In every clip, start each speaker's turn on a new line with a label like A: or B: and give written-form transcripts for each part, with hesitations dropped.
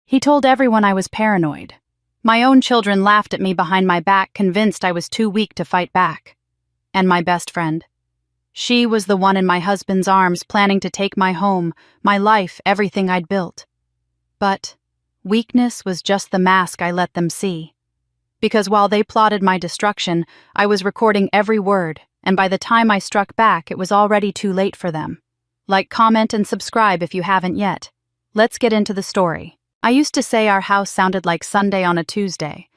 A: He told everyone I was paranoid. My own children laughed at me behind my back, convinced I was too weak to fight back. And my best friend. She was the one in my husband's arms, planning to take my home, my life, everything I'd built. But weakness was just the mask I let them see. Because while they plotted my destruction, I was recording every word, and by the time I struck back, it was already too late for them. Like, comment, and subscribe if you haven't yet. Let's get into the story. I used to say our house sounded like Sunday on a Tuesday.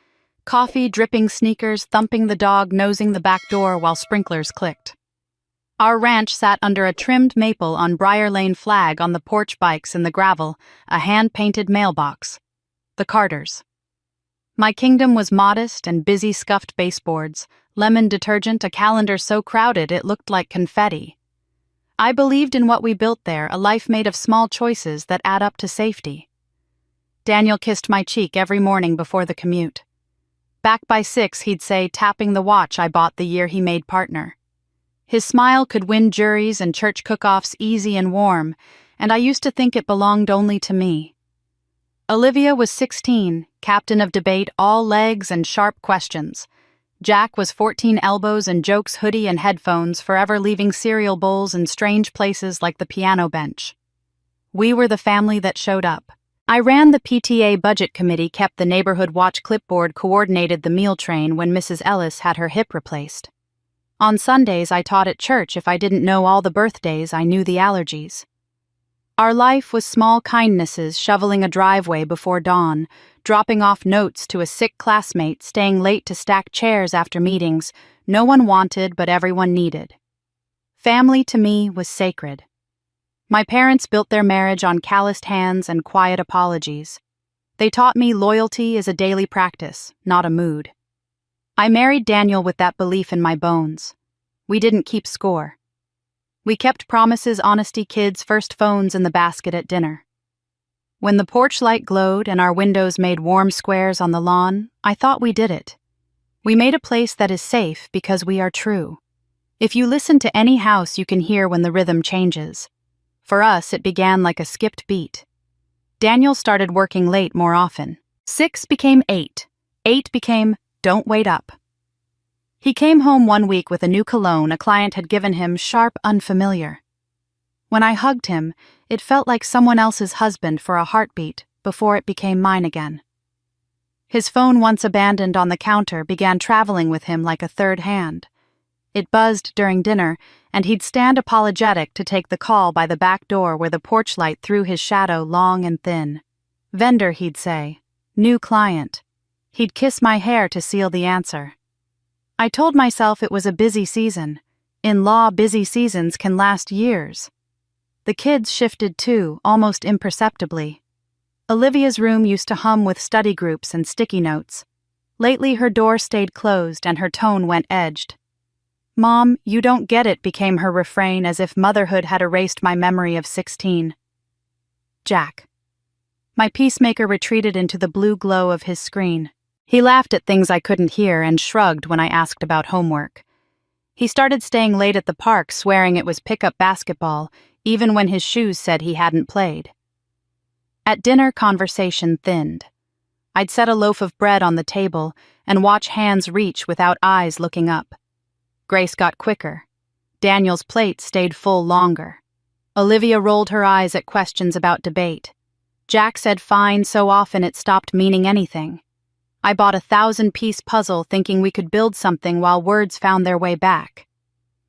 A: Coffee, dripping sneakers, thumping the dog, nosing the back door while sprinklers clicked. Our ranch sat under a trimmed maple on Briar Lane flag on the porch, bikes in the gravel, a hand-painted mailbox. The Carters. My kingdom was modest and busy, scuffed baseboards, lemon detergent, a calendar so crowded it looked like confetti. I believed in what we built there, a life made of small choices that add up to safety. Daniel kissed my cheek every morning before the commute. Back by 6, he'd say, tapping the watch I bought the year he made partner. His smile could win juries and church cook-offs easy and warm, and I used to think it belonged only to me. Olivia was 16, captain of debate, all legs and sharp questions. Jack was 14, elbows and jokes, hoodie and headphones, forever leaving cereal bowls in strange places like the piano bench. We were the family that showed up. I ran the PTA budget committee, kept the neighborhood watch clipboard, coordinated the meal train when Mrs. Ellis had her hip replaced. On Sundays, I taught at church. If I didn't know all the birthdays, I knew the allergies. Our life was small kindnesses, shoveling a driveway before dawn, dropping off notes to a sick classmate, staying late to stack chairs after meetings no one wanted but everyone needed. Family to me was sacred. My parents built their marriage on calloused hands and quiet apologies. They taught me loyalty is a daily practice, not a mood. I married Daniel with that belief in my bones. We didn't keep score. We kept promises, honesty, kids' first phones in the basket at dinner. When the porch light glowed and our windows made warm squares on the lawn, I thought we did it. We made a place that is safe because we are true. If you listen to any house, you can hear when the rhythm changes. For us, it began like a skipped beat. Daniel started working late more often. 6 became 8. 8 became, don't wait up. He came home one week with a new cologne a client had given him, sharp, unfamiliar. When I hugged him, it felt like someone else's husband for a heartbeat before it became mine again. His phone, once abandoned on the counter, began traveling with him like a third hand. It buzzed during dinner, and he'd stand apologetic to take the call by the back door where the porch light threw his shadow long and thin. Vendor, he'd say. New client. He'd kiss my hair to seal the answer. I told myself it was a busy season. In law, busy seasons can last years. The kids shifted too, almost imperceptibly. Olivia's room used to hum with study groups and sticky notes. Lately her door stayed closed and her tone went edged. Mom, you don't get it, became her refrain, as if motherhood had erased my memory of 16. Jack. My peacemaker retreated into the blue glow of his screen. He laughed at things I couldn't hear and shrugged when I asked about homework. He started staying late at the park, swearing it was pickup basketball, even when his shoes said he hadn't played. At dinner, conversation thinned. I'd set a loaf of bread on the table and watch hands reach without eyes looking up. Grace got quicker. Daniel's plate stayed full longer. Olivia rolled her eyes at questions about debate. Jack said fine so often it stopped meaning anything. I bought a 1,000-piece puzzle thinking we could build something while words found their way back.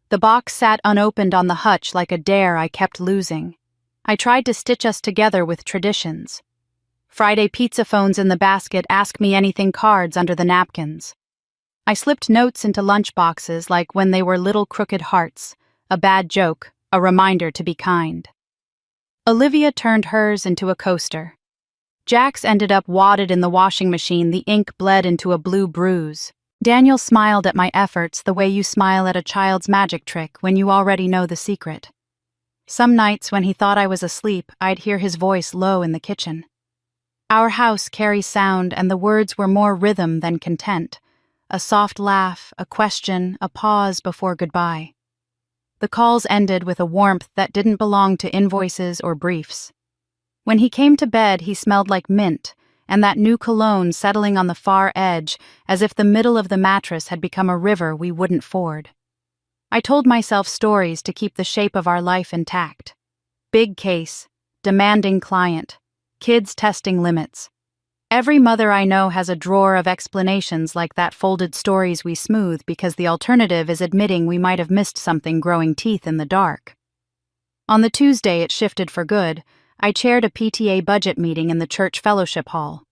A: The box sat unopened on the hutch like a dare I kept losing. I tried to stitch us together with traditions. Friday pizza phones in the basket, ask me anything cards under the napkins. I slipped notes into lunch boxes like when they were little crooked hearts, a bad joke, a reminder to be kind. Olivia turned hers into a coaster. Jack's ended up wadded in the washing machine, the ink bled into a blue bruise. Daniel smiled at my efforts the way you smile at a child's magic trick when you already know the secret. Some nights when he thought I was asleep, I'd hear his voice low in the kitchen. Our house carries sound, and the words were more rhythm than content. A soft laugh, a question, a pause before goodbye. The calls ended with a warmth that didn't belong to invoices or briefs. When he came to bed, he smelled like mint, and that new cologne settling on the far edge, as if the middle of the mattress had become a river we wouldn't ford. I told myself stories to keep the shape of our life intact. Big case, demanding client, kids testing limits. Every mother I know has a drawer of explanations like that, folded stories we smooth because the alternative is admitting we might have missed something growing teeth in the dark. On the Tuesday it shifted for good. I chaired a PTA budget meeting in the church fellowship hall.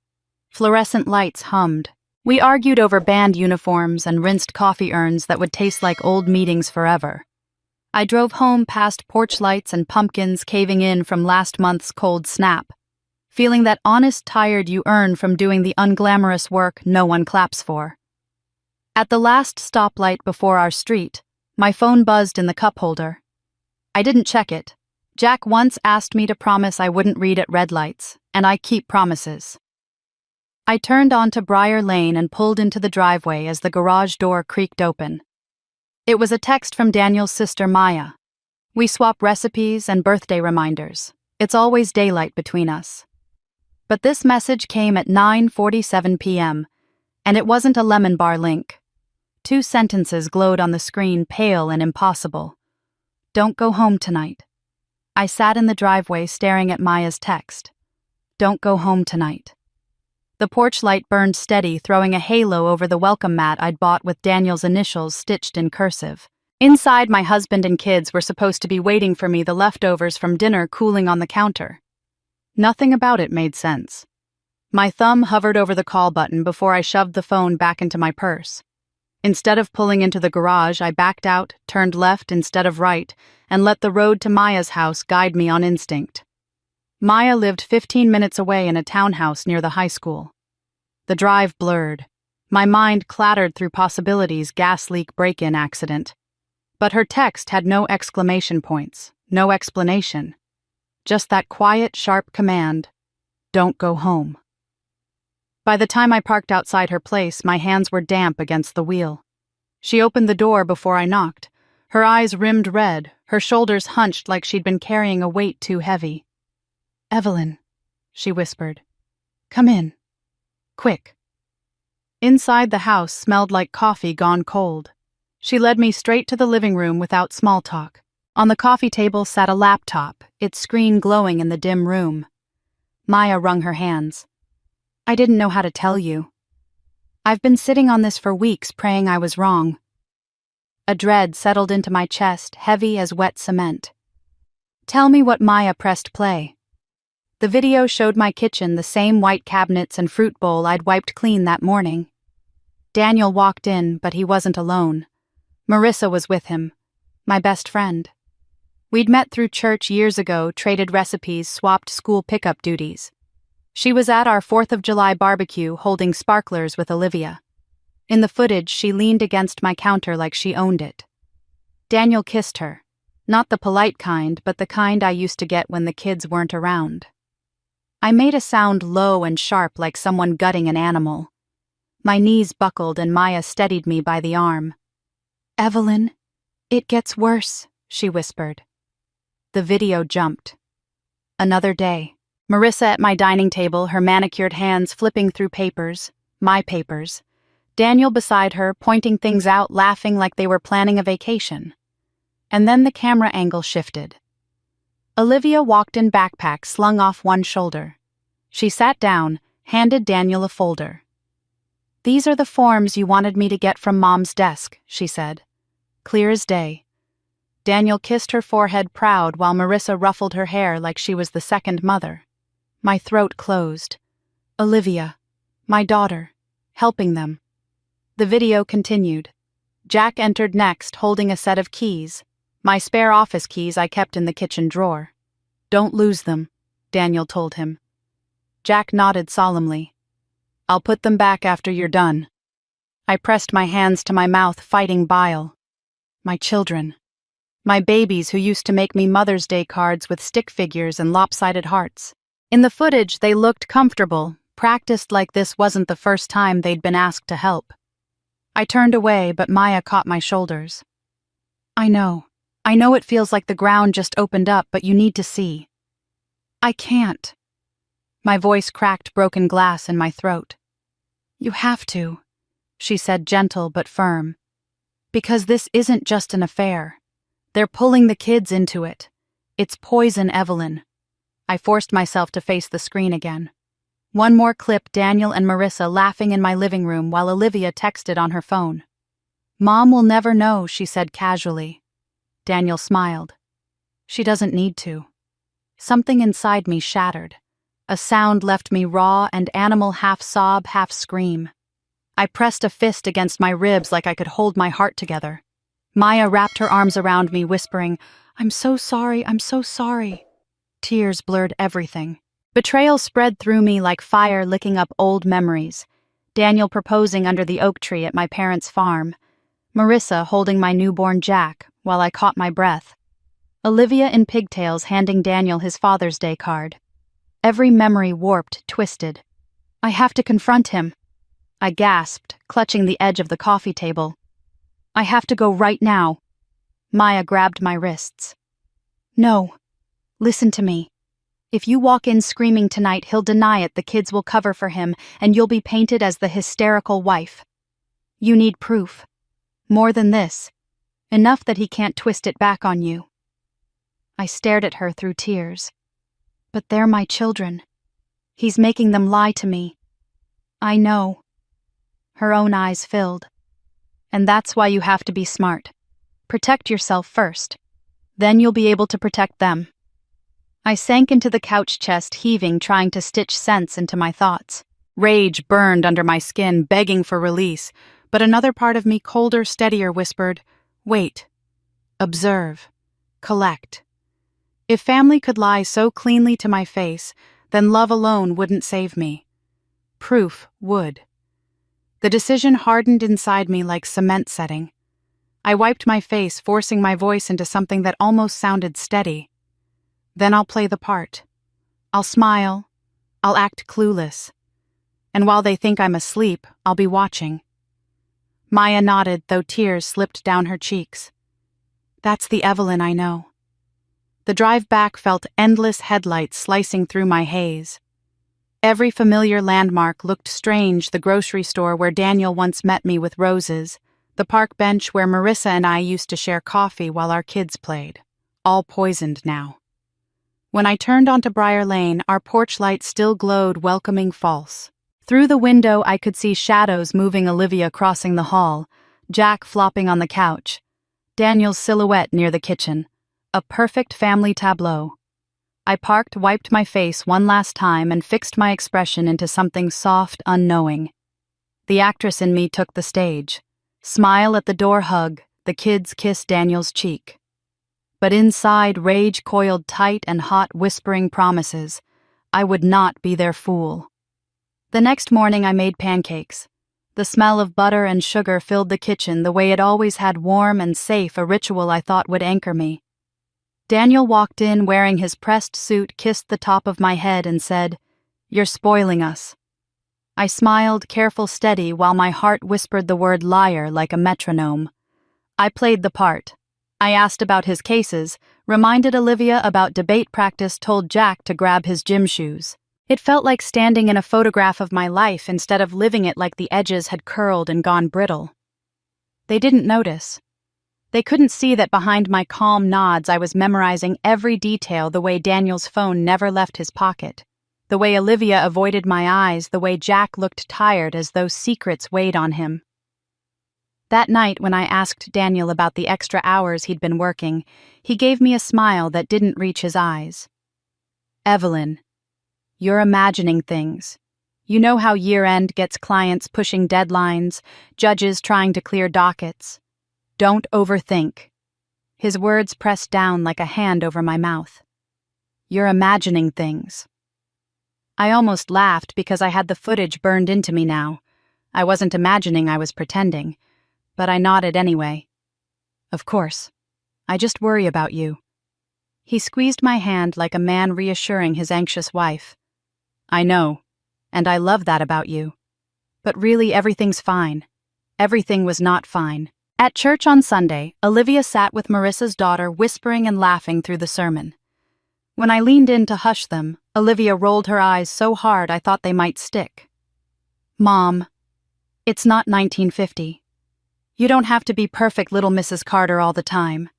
A: Fluorescent lights hummed. We argued over band uniforms and rinsed coffee urns that would taste like old meetings forever. I drove home past porch lights and pumpkins caving in from last month's cold snap, feeling that honest tired you earn from doing the unglamorous work no one claps for. At the last stoplight before our street, my phone buzzed in the cup holder. I didn't check it. Jack once asked me to promise I wouldn't read at red lights, and I keep promises. I turned onto Briar Lane and pulled into the driveway as the garage door creaked open. It was a text from Daniel's sister Maya. We swap recipes and birthday reminders. It's always daylight between us. But this message came at 9:47 p.m., and it wasn't a lemon bar link. 2 sentences glowed on the screen, pale and impossible. Don't go home tonight. I sat in the driveway staring at Maya's text. Don't go home tonight. The porch light burned steady, throwing a halo over the welcome mat I'd bought with Daniel's initials stitched in cursive. Inside, my husband and kids were supposed to be waiting for me, the leftovers from dinner cooling on the counter. Nothing about it made sense. My thumb hovered over the call button before I shoved the phone back into my purse. Instead of pulling into the garage, I backed out, turned left instead of right, and let the road to Maya's house guide me on instinct. Maya lived 15 minutes away in a townhouse near the high school. The drive blurred. My mind clattered through possibilities: gas leak, break-in, accident. But her text had no exclamation points, no explanation. Just that quiet, sharp command: don't go home. By the time I parked outside her place, my hands were damp against the wheel. She opened the door before I knocked. Her eyes rimmed red, her shoulders hunched like she'd been carrying a weight too heavy. "Evelyn," she whispered. "Come in. Quick." Inside the house smelled like coffee gone cold. She led me straight to the living room without small talk. On the coffee table sat a laptop, its screen glowing in the dim room. Maya wrung her hands. "I didn't know how to tell you. I've been sitting on this for weeks, praying I was wrong." A dread settled into my chest, heavy as wet cement. "Tell me what." Maya pressed play. The video showed my kitchen, the same white cabinets and fruit bowl I'd wiped clean that morning. Daniel walked in, but he wasn't alone. Marissa was with him, my best friend. We'd met through church years ago, traded recipes, swapped school pickup duties. She was at our 4th of July barbecue holding sparklers with Olivia. In the footage, she leaned against my counter like she owned it. Daniel kissed her, not the polite kind, but the kind I used to get when the kids weren't around. I made a sound low and sharp like someone gutting an animal. My knees buckled and Maya steadied me by the arm. "Evelyn, it gets worse," she whispered. The video jumped. Another day. Marissa at my dining table, her manicured hands flipping through papers, my papers. Daniel beside her, pointing things out, laughing like they were planning a vacation. And then the camera angle shifted. Olivia walked in backpack slung off one shoulder. She sat down, handed Daniel a folder. "These are the forms you wanted me to get from Mom's desk," she said. Clear as day. Daniel kissed her forehead proud while Marissa ruffled her hair like she was the second mother. My throat closed. Olivia, my daughter, helping them. The video continued. Jack entered next, holding a set of keys, my spare office keys I kept in the kitchen drawer. "Don't lose them," Daniel told him. Jack nodded solemnly. "I'll put them back after you're done." I pressed my hands to my mouth, fighting bile. My children. My babies who used to make me Mother's Day cards with stick figures and lopsided hearts. In the footage, they looked comfortable, practiced like this wasn't the first time they'd been asked to help. I turned away, but Maya caught my shoulders. I know it feels like the ground just opened up, but you need to see." "I can't," My voice cracked broken glass in my throat. "You have to," she said, gentle but firm. "Because this isn't just an affair. They're pulling the kids into it. It's poison, Evelyn." I forced myself to face the screen again. One more clip, Daniel and Marissa laughing in my living room while Olivia texted on her phone. "Mom will never know," she said casually. Daniel smiled. "She doesn't need to." Something inside me shattered. A sound left me raw and animal, half sob, half scream. I pressed a fist against my ribs like I could hold my heart together. Maya wrapped her arms around me, whispering, "I'm so sorry, I'm so sorry." Tears blurred everything. Betrayal spread through me like fire licking up old memories. Daniel proposing under the oak tree at my parents' farm. Marissa holding my newborn Jack while I caught my breath. Olivia in pigtails handing Daniel his Father's Day card. Every memory warped, twisted. "I have to confront him," I gasped, clutching the edge of the coffee table. "I have to go right now." Maya grabbed my wrists. "No. Listen to me. If you walk in screaming tonight, he'll deny it, the kids will cover for him, and you'll be painted as the hysterical wife. You need proof. More than this. Enough that he can't twist it back on you." I stared at her through tears. "But they're my children. He's making them lie to me." "I know." Her own eyes filled. "And that's why you have to be smart. Protect yourself first. Then you'll be able to protect them." I sank into the couch chest, heaving, trying to stitch sense into my thoughts. Rage burned under my skin, begging for release, but another part of me, colder, steadier, whispered, "Wait. Observe. Collect." If family could lie so cleanly to my face, then love alone wouldn't save me. Proof would. The decision hardened inside me like cement setting. I wiped my face, forcing my voice into something that almost sounded steady. Then I'll play the part. I'll smile. I'll act clueless. And while they think I'm asleep, I'll be watching. Maya nodded, though tears slipped down her cheeks. That's the Evelyn I know. The drive back felt endless headlights slicing through my haze. Every familiar landmark looked strange, the grocery store where Daniel once met me with roses, the park bench where Marissa and I used to share coffee while our kids played, all poisoned now. When I turned onto Briar Lane, our porch light still glowed, welcoming false. Through the window, I could see shadows moving, Olivia crossing the hall, Jack flopping on the couch, Daniel's silhouette near the kitchen. A perfect family tableau. I parked, wiped my face one last time, and fixed my expression into something soft, unknowing. The actress in me took the stage. Smile at the door, hug, the kids kiss Daniel's cheek. But inside, rage coiled tight and hot, whispering promises. I would not be their fool. The next morning I made pancakes. The smell of butter and sugar filled the kitchen the way it always had, warm and safe, a ritual I thought would anchor me. Daniel walked in wearing his pressed suit, kissed the top of my head, and said, "You're spoiling us." I smiled, careful, steady, while my heart whispered the word liar like a metronome. I played the part. I asked about his cases, reminded Olivia about debate practice, told Jack to grab his gym shoes. It felt like standing in a photograph of my life instead of living it, like the edges had curled and gone brittle. They didn't notice. They couldn't see that behind my calm nods I was memorizing every detail, the way Daniel's phone never left his pocket, the way Olivia avoided my eyes, the way Jack looked tired as though secrets weighed on him. That night when I asked Daniel about the extra hours he'd been working, he gave me a smile that didn't reach his eyes. "Evelyn, you're imagining things. You know how year-end gets clients pushing deadlines, judges trying to clear dockets. Don't overthink." His words pressed down like a hand over my mouth. "You're imagining things." I almost laughed because I had the footage burned into me now. I wasn't imagining, I was pretending. But I nodded anyway. "Of course. I just worry about you." He squeezed my hand like a man reassuring his anxious wife. "I know, and I love that about you. But really, everything's fine." Everything was not fine. At church on Sunday, Olivia sat with Marissa's daughter, whispering and laughing through the sermon. When I leaned in to hush them, Olivia rolled her eyes so hard I thought they might stick. "Mom, it's not 1950. You don't have to be perfect little Mrs. Carter all the time."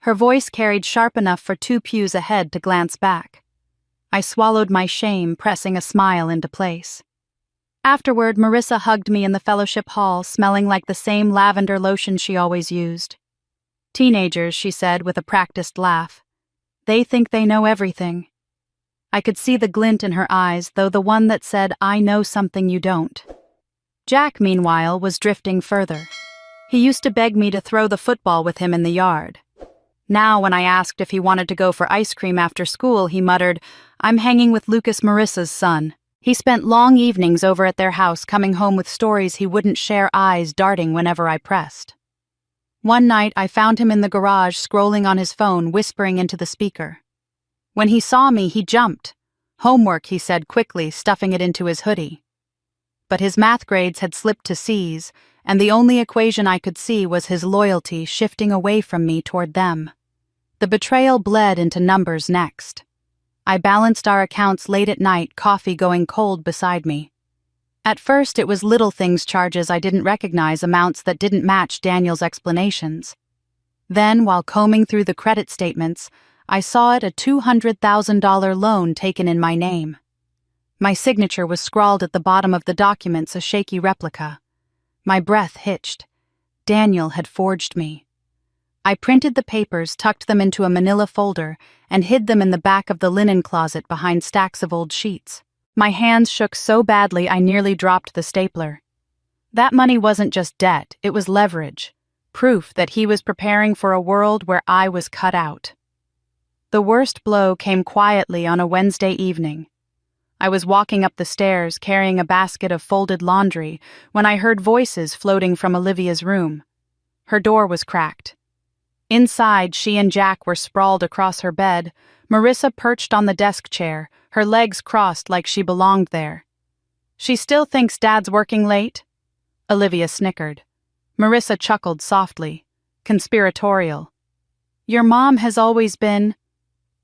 A: Her voice carried sharp enough for 2 pews ahead to glance back. I swallowed my shame, pressing a smile into place. Afterward, Marissa hugged me in the fellowship hall, smelling like the same lavender lotion she always used. "Teenagers," she said with a practiced laugh. "They think they know everything." I could see the glint in her eyes, though the one that said, "I know something you don't." Jack, meanwhile, was drifting further. He used to beg me to throw the football with him in the yard. Now, when I asked if he wanted to go for ice cream after school, he muttered, "I'm hanging with Lucas Marissa's son." He spent long evenings over at their house, coming home with stories he wouldn't share, eyes darting whenever I pressed. One night, I found him in the garage scrolling on his phone, whispering into the speaker. When he saw me, he jumped. "Homework," he said quickly, stuffing it into his hoodie. But his math grades had slipped to C's, and the only equation I could see was his loyalty shifting away from me toward them. The betrayal bled into numbers next. I balanced our accounts late at night, coffee going cold beside me. At first, it was little things charges I didn't recognize, amounts that didn't match Daniel's explanations. Then, while combing through the credit statements, I saw it a $200,000 loan taken in my name. My signature was scrawled at the bottom of the documents, a shaky replica. My breath hitched. Daniel had forged me. I printed the papers, tucked them into a manila folder, and hid them in the back of the linen closet behind stacks of old sheets. My hands shook so badly I nearly dropped the stapler. That money wasn't just debt, it was leverage, proof that he was preparing for a world where I was cut out. The worst blow came quietly on a Wednesday evening. I was walking up the stairs carrying a basket of folded laundry when I heard voices floating from Olivia's room. Her door was cracked. Inside, she and Jack were sprawled across her bed, Marissa perched on the desk chair, her legs crossed like she belonged there. "She still thinks Dad's working late?" Olivia snickered. Marissa chuckled softly, conspiratorial. "Your mom has always been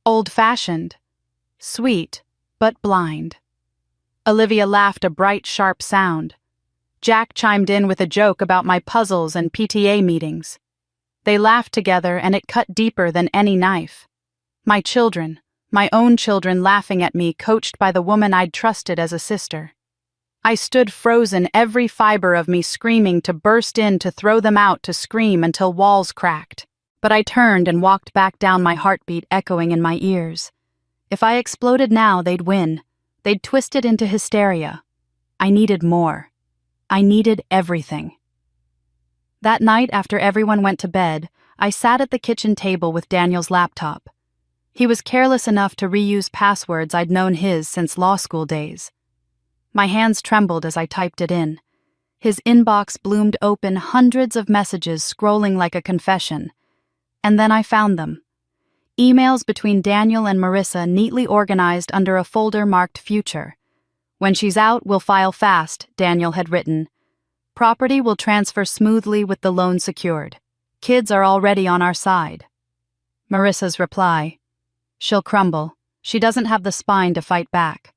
A: old-fashioned, sweet, but blind." Olivia laughed a bright, sharp sound. Jack chimed in with a joke about my puzzles and PTA meetings. They laughed together, and it cut deeper than any knife. My children, my own children, laughing at me, coached by the woman I'd trusted as a sister. I stood frozen, every fiber of me screaming to burst in, to throw them out, to scream until walls cracked. But I turned and walked back down, my heartbeat echoing in my ears. If I exploded now, they'd win. They'd twist it into hysteria. I needed more. I needed everything. That night, after everyone went to bed, I sat at the kitchen table with Daniel's laptop. He was careless enough to reuse passwords I'd known his since law school days. My hands trembled as I typed it in. His inbox bloomed open, hundreds of messages scrolling like a confession. And then I found them. Emails between Daniel and Marissa, neatly organized under a folder marked Future. "When she's out, we'll file fast," Daniel had written. "Property will transfer smoothly with the loan secured. Kids are already on our side." Marissa's reply: "She'll crumble. She doesn't have the spine to fight back.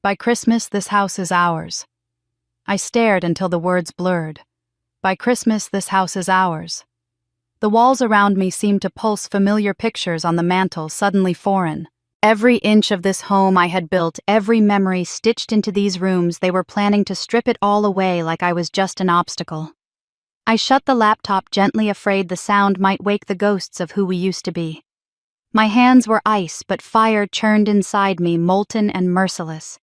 A: By Christmas, this house is ours." I stared until the words blurred. By Christmas, this house is ours. The walls around me seemed to pulse, familiar pictures on the mantel suddenly foreign. Every inch of this home I had built, every memory stitched into these rooms, they were planning to strip it all away like I was just an obstacle. I shut the laptop gently, afraid the sound might wake the ghosts of who we used to be. My hands were ice, but fire churned inside me, molten and merciless.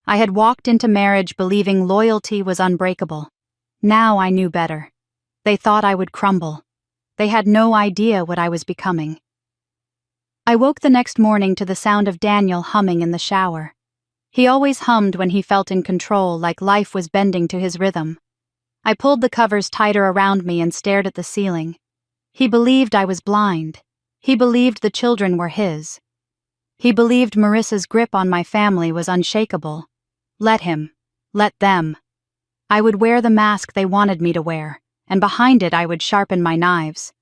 A: I had walked into marriage believing loyalty was unbreakable. Now I knew better. They thought I would crumble. They had no idea what I was becoming. I woke the next morning to the sound of Daniel humming in the shower. He always hummed when he felt in control, like life was bending to his rhythm. I pulled the covers tighter around me and stared at the ceiling. He believed I was blind. He believed the children were his. He believed Marissa's grip on my family was unshakable. Let him. Let them. I would wear the mask they wanted me to wear, and behind it I would sharpen my knives.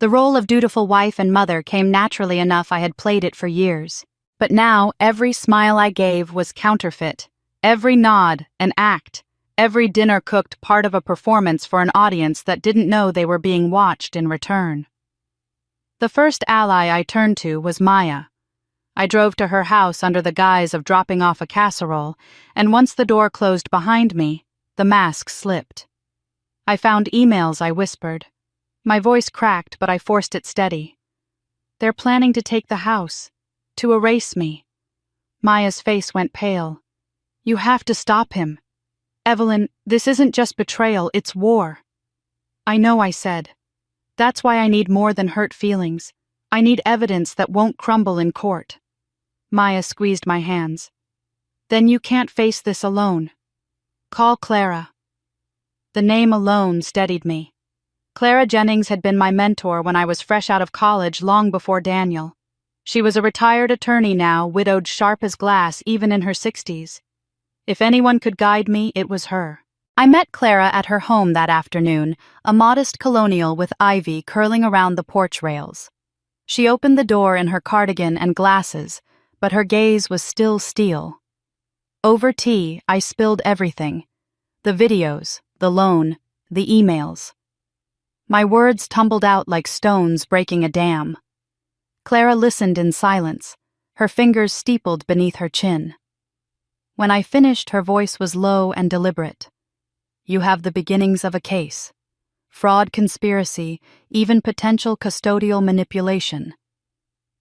A: The role of dutiful wife and mother came naturally enough. I had played it for years. But now every smile I gave was counterfeit, every nod an act, every dinner cooked part of a performance for an audience that didn't know they were being watched in return. The first ally I turned to was Maya. I drove to her house under the guise of dropping off a casserole, and once the door closed behind me, the mask slipped. I found emails, I whispered. My voice cracked, but I forced it steady. They're planning to take the house, to erase me. Maya's face went pale. You have to stop him. Evelyn, this isn't just betrayal, it's war. I know, I said. That's why I need more than hurt feelings. I need evidence that won't crumble in court. Maya squeezed my hands. Then you can't face this alone. Call Clara. The name alone steadied me. Clara Jennings had been my mentor when I was fresh out of college long before Daniel. She was a retired attorney now, widowed sharp as glass even in her 60s. If anyone could guide me, it was her. I met Clara at her home that afternoon, a modest colonial with ivy curling around the porch rails. She opened the door in her cardigan and glasses, but her gaze was still steel. Over tea, I spilled everything. The videos, the loan, the emails. My words tumbled out like stones breaking a dam. Clara listened in silence, her fingers steepled beneath her chin. When I finished, her voice was low and deliberate. You have the beginnings of a case. Fraud, conspiracy, even potential custodial manipulation.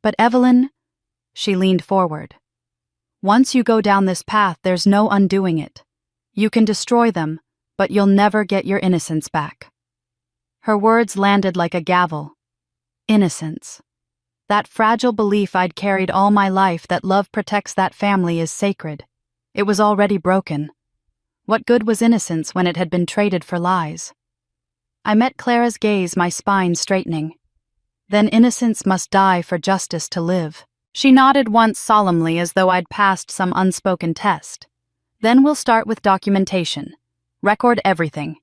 A: But Evelyn, she leaned forward. Once you go down this path, there's no undoing it. You can destroy them, but you'll never get your innocence back. Her words landed like a gavel. Innocence. That fragile belief I'd carried all my life that love protects that family is sacred. It was already broken. What good was innocence when it had been traded for lies? I met Clara's gaze, my spine straightening. Then innocence must die for justice to live. She nodded once solemnly as though I'd passed some unspoken test. Then we'll start with documentation. Record everything.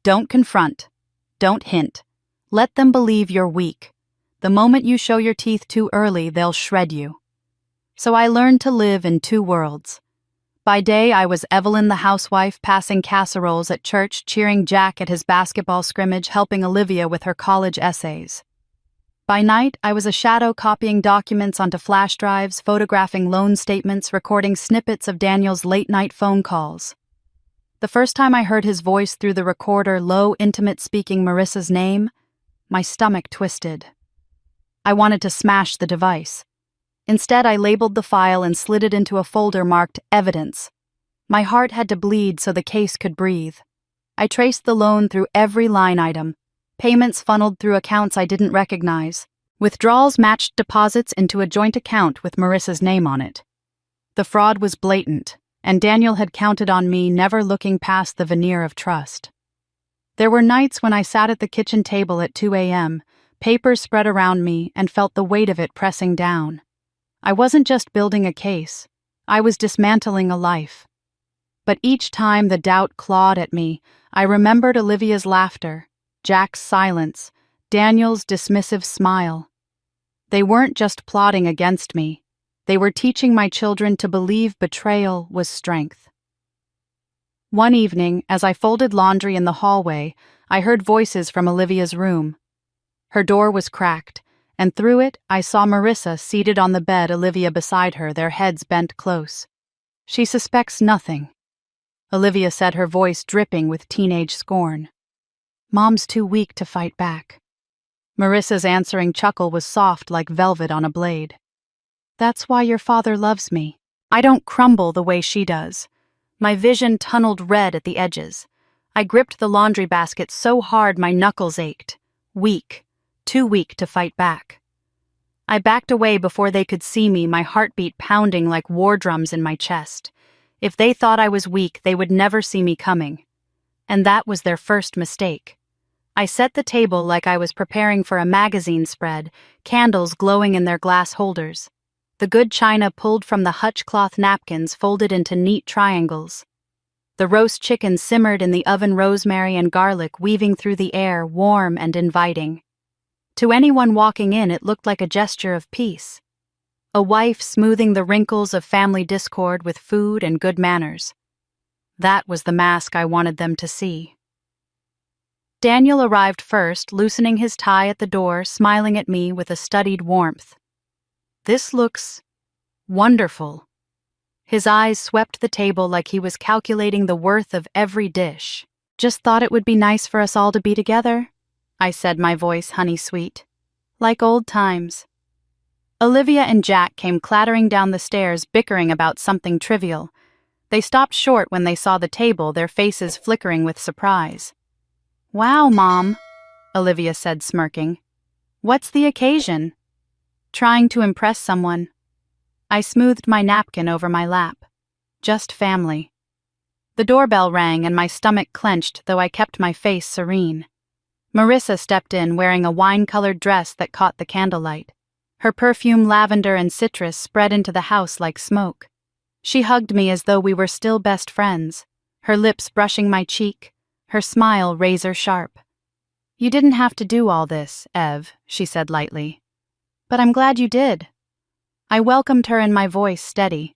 A: Don't confront. Don't hint. Let them believe you're weak. The moment you show your teeth too early, they'll shred you. So I learned to live in two worlds. By day, I was Evelyn the housewife, passing casseroles at church, cheering Jack at his basketball scrimmage, helping Olivia with her college essays. By night, I was a shadow copying documents onto flash drives, photographing loan statements, recording snippets of Daniel's late-night phone calls. The first time I heard his voice through the recorder, low, intimate speaking Marissa's name, my stomach twisted. I wanted to smash the device. Instead, I labeled the file and slid it into a folder marked Evidence. My heart had to bleed so the case could breathe. I traced the loan through every line item. Payments funneled through accounts I didn't recognize. Withdrawals matched deposits into a joint account with Marissa's name on it. The fraud was blatant, and Daniel had counted on me never looking past the veneer of trust. There were nights when I sat at the kitchen table at 2 a.m., papers spread around me, and felt the weight of it pressing down. I wasn't just building a case. I was dismantling a life. But each time the doubt clawed at me, I remembered Olivia's laughter, Jack's silence, Daniel's dismissive smile. They weren't just plotting against me. They were teaching my children to believe betrayal was strength. One evening, as I folded laundry in the hallway, I heard voices from Olivia's room. Her door was cracked, and through it I saw Marissa seated on the bed, Olivia beside her, their heads bent close. She suspects nothing, Olivia said, her voice dripping with teenage scorn. Mom's too weak to fight back. Marissa's answering chuckle was soft like velvet on a blade. That's why your father loves me. I don't crumble the way she does. My vision tunneled red at the edges. I gripped the laundry basket so hard my knuckles ached. Weak. Too weak to fight back. I backed away before they could see me, my heartbeat pounding like war drums in my chest. If they thought I was weak, they would never see me coming. And that was their first mistake. I set the table like I was preparing for a magazine spread, candles glowing in their glass holders. The good china pulled from the hutch cloth napkins folded into neat triangles. The roast chicken simmered in the oven, rosemary and garlic weaving through the air, warm and inviting. To anyone walking in, it looked like a gesture of peace. A wife smoothing the wrinkles of family discord with food and good manners. That was the mask I wanted them to see. Daniel arrived first, loosening his tie at the door, smiling at me with a studied warmth. "This looks wonderful." His eyes swept the table like he was calculating the worth of every dish. "Just thought it would be nice for us all to be together," I said, my voice honey-sweet. "Like old times." Olivia and Jack came clattering down the stairs, bickering about something trivial. They stopped short when they saw the table, their faces flickering with surprise. "Wow, Mom," Olivia said, smirking. "What's the occasion?" "Trying to impress someone." I smoothed my napkin over my lap. "Just family." The doorbell rang and my stomach clenched, though I kept my face serene. Marissa stepped in wearing a wine-colored dress that caught the candlelight. Her perfume, lavender and citrus, spread into the house like smoke. She hugged me as though we were still best friends, her lips brushing my cheek, her smile razor-sharp. "You didn't have to do all this, Ev," she said lightly. "But I'm glad you did." I welcomed her in my voice steady.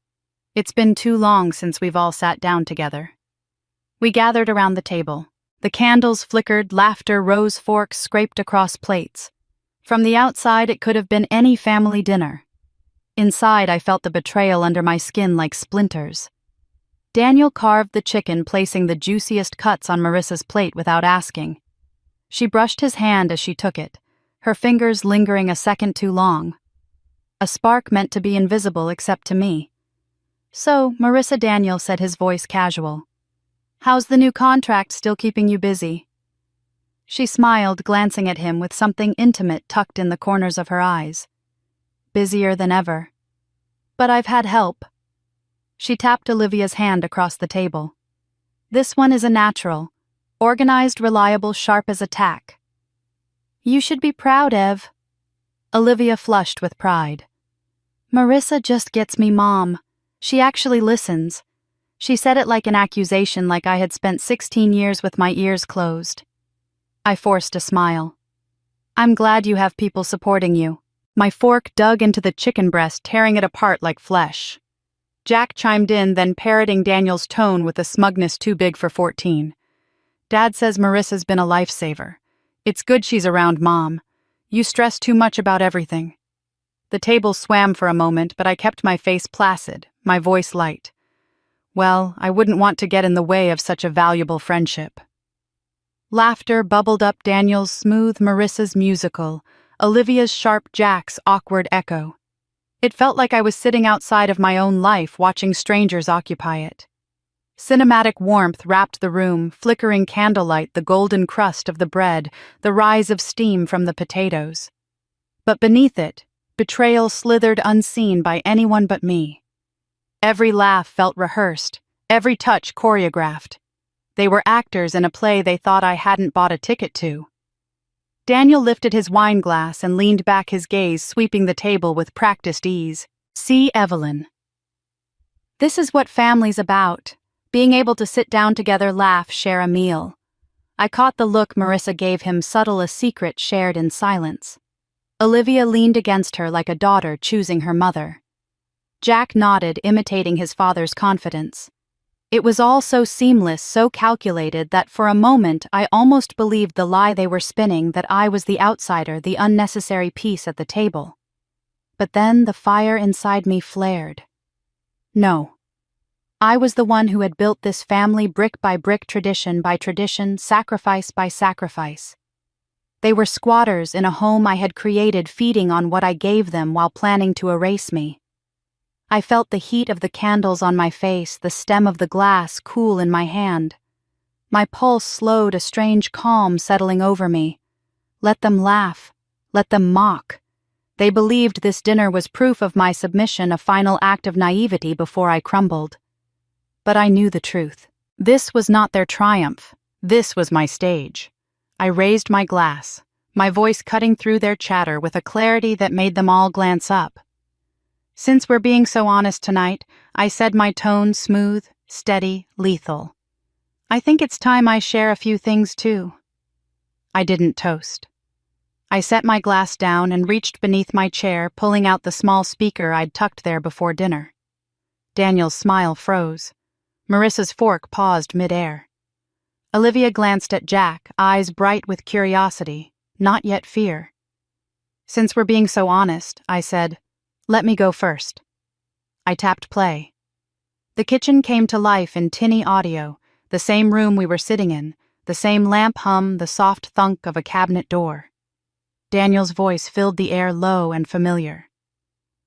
A: "It's been too long since we've all sat down together." We gathered around the table. The candles flickered, laughter rose, forks scraped across plates. From the outside, it could have been any family dinner. Inside, I felt the betrayal under my skin like splinters. Daniel carved the chicken, placing the juiciest cuts on Marissa's plate without asking. She brushed his hand as she took it, her fingers lingering a second too long. A spark meant to be invisible except to me. "So, Marissa," Daniel said, his voice casual. "How's the new contract still keeping you busy?" She smiled, glancing at him with something intimate tucked in the corners of her eyes. "Busier than ever. But I've had help." She tapped Olivia's hand across the table. "This one is a natural. Organized, reliable, sharp as a tack." "You should be proud, Ev." Olivia flushed with pride. "Marissa just gets me, Mom. She actually listens." She said it like an accusation, like I had spent 16 years with my ears closed. I forced a smile. "I'm glad you have people supporting you." My fork dug into the chicken breast, tearing it apart like flesh. Jack chimed in, then parroting Daniel's tone with a smugness too big for 14. "Dad says Marissa's been a lifesaver. It's good she's around, Mom. You stress too much about everything." The table swam for a moment, but I kept my face placid, my voice light. "Well, I wouldn't want to get in the way of such a valuable friendship." Laughter bubbled up, Daniel's smooth, Marissa's musical, Olivia's sharp, Jack's awkward echo. It felt like I was sitting outside of my own life, watching strangers occupy it. Cinematic warmth wrapped the room, flickering candlelight, the golden crust of the bread, the rise of steam from the potatoes. But beneath it, betrayal slithered unseen by anyone but me. Every laugh felt rehearsed, every touch choreographed. They were actors in a play they thought I hadn't bought a ticket to. Daniel lifted his wine glass and leaned back, his gaze sweeping the table with practiced ease. "See, Evelyn. This is what family's about. Being able to sit down together, laugh, share a meal." I caught the look Marissa gave him, subtle, a secret shared in silence. Olivia leaned against her like a daughter choosing her mother. Jack nodded, imitating his father's confidence. It was all so seamless, so calculated, that for a moment I almost believed the lie they were spinning, that I was the outsider, the unnecessary piece at the table. But then the fire inside me flared. No. I was the one who had built this family brick by brick, tradition by tradition, sacrifice by sacrifice. They were squatters in a home I had created, feeding on what I gave them while planning to erase me. I felt the heat of the candles on my face, the stem of the glass cool in my hand. My pulse slowed, a strange calm settling over me. Let them laugh. Let them mock. They believed this dinner was proof of my submission, a final act of naivety before I crumbled. But I knew the truth. This was not their triumph. This was my stage. I raised my glass, my voice cutting through their chatter with a clarity that made them all glance up. "Since we're being so honest tonight," I said, my tone smooth, steady, lethal. "I think it's time I share a few things too." I didn't toast. I set my glass down and reached beneath my chair, pulling out the small speaker I'd tucked there before dinner. Daniel's smile froze. Marissa's fork paused mid-air. Olivia glanced at Jack, eyes bright with curiosity, not yet fear. "Since we're being so honest," I said, "let me go first." I tapped play. The kitchen came to life in tinny audio, the same room we were sitting in, the same lamp hum, the soft thunk of a cabinet door. Daniel's voice filled the air low and familiar.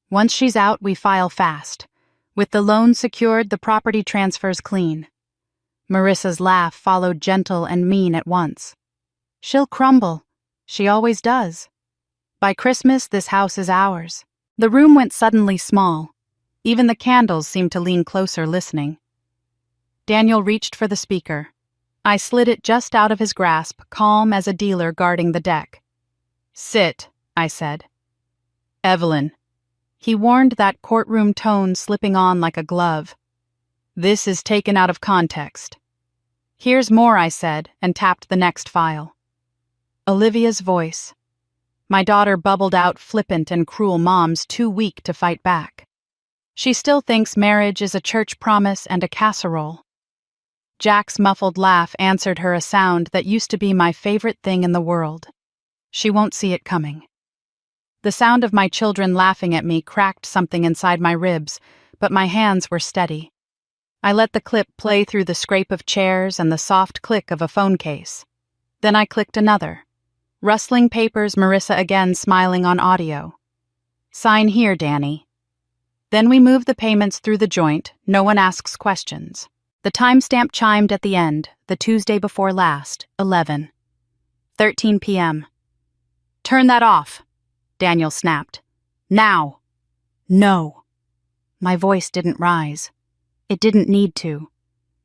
A: "Once she's out, we file fast. With the loan secured, the property transfers clean." Marissa's laugh followed gentle and mean at once. "She'll crumble. She always does. By Christmas, this house is ours." The room went suddenly small. Even the candles seemed to lean closer, listening. Daniel reached for the speaker. I slid it just out of his grasp, calm as a dealer guarding the deck. "Sit," I said. "Evelyn." He warned, that courtroom tone slipping on like a glove. "This is taken out of context." "Here's more," I said, and tapped the next file. Olivia's voice. My daughter bubbled out, flippant and cruel mom's too weak to fight back. She still thinks marriage is a church promise and a casserole. Jack's muffled laugh answered her, a sound that used to be my favorite thing in the world. She won't see it coming. The sound of my children laughing at me cracked something inside my ribs, but my hands were steady. I let the clip play through the scrape of chairs and the soft click of a phone case. Then I clicked another. Rustling papers, Marissa again smiling on audio. "Sign here, Danny." Then we moved the payments through the joint, no one asks questions. The timestamp chimed at the end, the Tuesday before last, 11:13 p.m. "Turn that off," Daniel snapped. "Now." "No." My voice didn't rise. It didn't need to.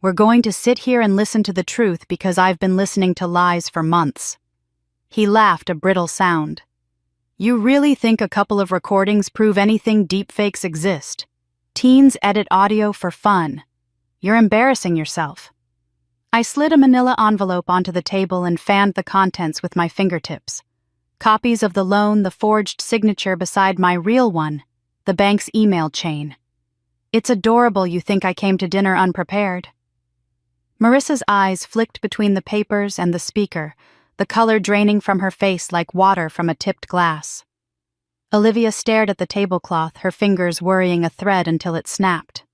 A: We're going to sit here and listen to the truth because I've been listening to lies for months. He laughed, a brittle sound. "You really think a couple of recordings prove anything? Deepfakes exist. Teens edit audio for fun. You're embarrassing yourself." I slid a manila envelope onto the table and fanned the contents with my fingertips. Copies of the loan, the forged signature beside my real one, the bank's email chain. "It's adorable you think I came to dinner unprepared." Marissa's eyes flicked between the papers and the speaker, the color draining from her face like water from a tipped glass. Olivia stared at the tablecloth, her fingers worrying a thread until it snapped.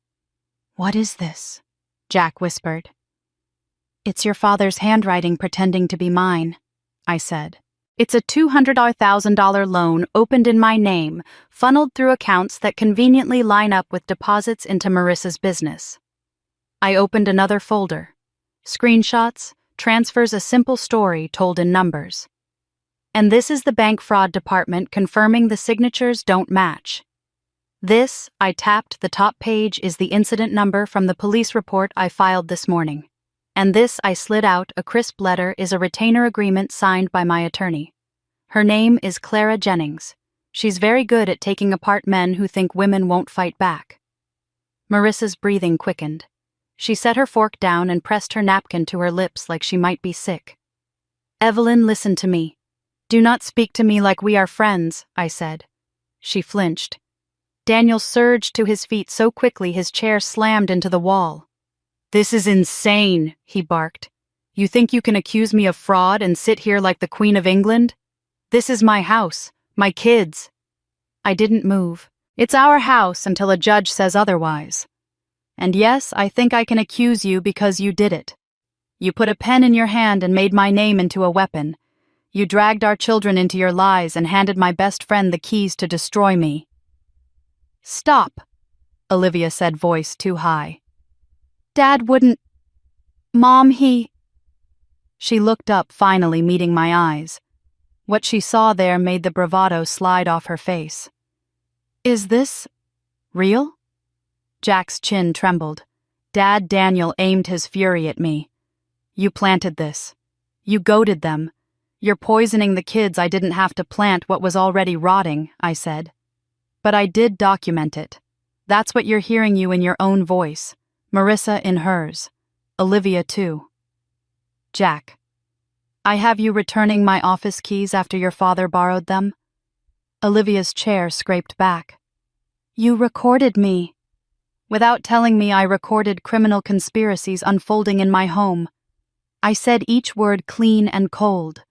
A: "What is this?" Jack whispered. "It's your father's handwriting pretending to be mine," I said. "It's a $200,000 loan opened in my name, funneled through accounts that conveniently line up with deposits into Marissa's business." I opened another folder. Screenshots, transfers, a simple story told in numbers. "And this is the bank fraud department confirming the signatures don't match. This," I tapped the top page, "is the incident number from the police report I filed this morning. And this," I slid out a crisp letter, "is a retainer agreement signed by my attorney. Her name is Clara Jennings. She's very good at taking apart men who think women won't fight back." Marissa's breathing quickened. She set her fork down and pressed her napkin to her lips like she might be sick. "Evelyn, listen to me. Do not speak to me like we are friends," I said. She flinched. Daniel surged to his feet so quickly his chair slammed into the wall. "This is insane," he barked. "You think you can accuse me of fraud and sit here like the Queen of England? This is my house, my kids." I didn't move. It's our house until a judge says otherwise. "And yes, I think I can accuse you because you did it. You put a pen in your hand and made my name into a weapon. You dragged our children into your lies and handed my best friend the keys to destroy me." "Stop," Olivia said, voice too high. "Dad wouldn't. Mom, he—" She looked up, finally meeting my eyes. What she saw there made the bravado slide off her face. "Is this real?" Jack's chin trembled. Dad Daniel aimed his fury at me. "You planted this. You goaded them. You're poisoning the kids. I didn't have to plant what was already rotting," I said. "But I did document it. That's what you're hearing, you in your own voice. Marissa in hers. Olivia too." "Jack." I have you returning my office keys after your father borrowed them. Olivia's chair scraped back. You recorded me. Without telling me, I recorded criminal conspiracies unfolding in my home. I said each word clean and cold.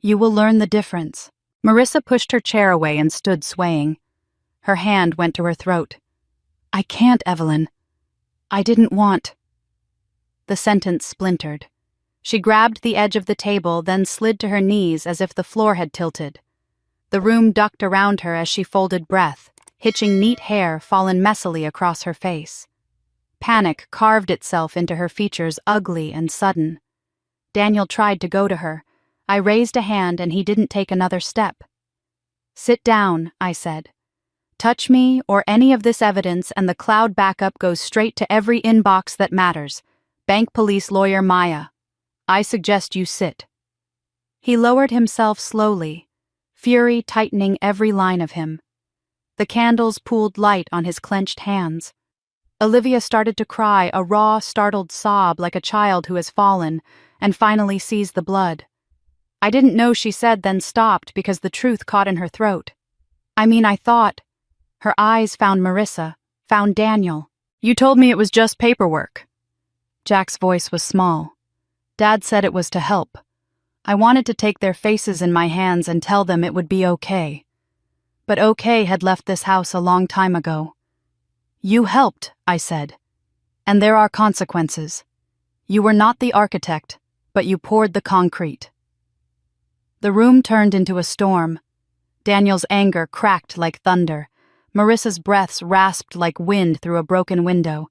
A: You will learn the difference. Marissa pushed her chair away and stood swaying. Her hand went to her throat. I can't, Evelyn. I didn't want. The sentence splintered. She grabbed the edge of the table, then slid to her knees as if the floor had tilted. The room ducked around her as she folded breath, hitching neat hair fallen messily across her face. Panic carved itself into her features, ugly and sudden. Daniel tried to go to her. I raised a hand and he didn't take another step. Sit down, I said. Touch me or any of this evidence and the cloud backup goes straight to every inbox that matters. Bank police lawyer Maya. I suggest you sit. He lowered himself slowly, fury tightening every line of him. The candles pooled light on his clenched hands. Olivia started to cry, a raw, startled sob like a child who has fallen, and finally sees the blood. I didn't know she said, then stopped because the truth caught in her throat. I thought. Her eyes found Marissa, found Daniel. You told me it was just paperwork. Jack's voice was small. Dad said it was to help. I wanted to take their faces in my hands and tell them it would be okay. But okay had left this house a long time ago. You helped, I said. And there are consequences. You were not the architect, but you poured the concrete. The room turned into a storm. Daniel's anger cracked like thunder. Marissa's breaths rasped like wind through a broken window.